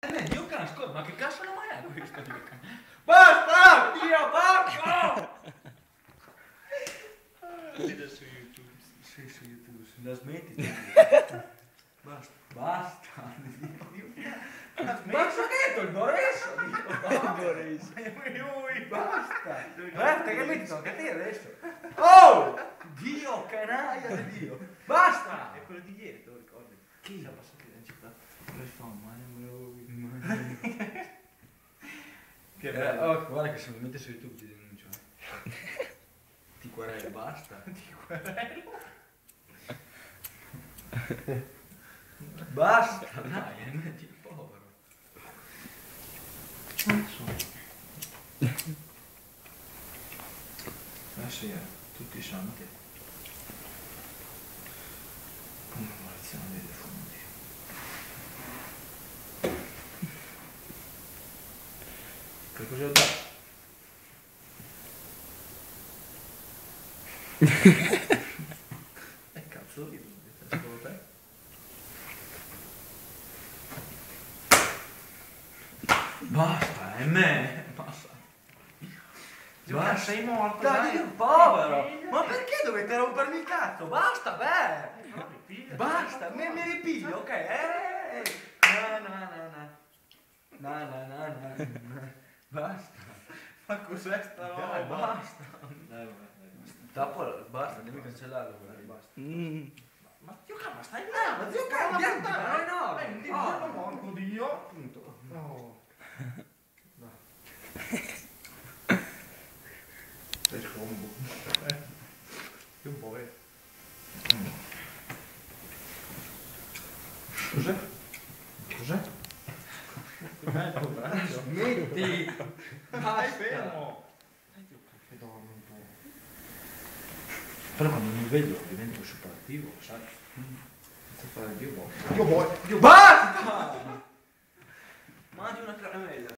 Dio casco, ma che cazzo non è questo? Basta! Dio, porco! Vedo su YouTube. Sì, su YouTube. La smetti. Basta. Basta. Basta che è il Boresso? Basta. Basta che mi tocca a te adesso. Oh! Dio, canaglia di Dio. Basta! È quello di ieri, te lo ricordi? Chi? Siamo passati in città. Che Oh, guarda che se mi metti su YouTube ti denuncio. Ti querello, basta. Ti querello. Basta, dai, metti il povero. Sì, tutti santi. Commemorazione dei defunti. Che cosa ho dato? Cazzo di solo te? Basta, è me. Basta. Ma sei morto, Dai, io povero. Ma perché dovete rompermi il cazzo? Basta, beh. Basta, mi ripiglio, ok? No. Basta. Ma cos'è sta roba? Dai, basta. Dai, basta. Dopo, basta, devi cancellarlo. Basta. Ma zio Carlo, stai Ma zio Carlo, andiamo, dai, no. Dai, non morto Dio. Appunto. No. Sei scombo. Che un po' è. Cos'è? Cos'è? Smetti. Dai, fermo. Che dormo un po'. Però quando mi vedo divento super attivo, sai? Senza fare Dio vuoi. Basta! Mangi una caramella.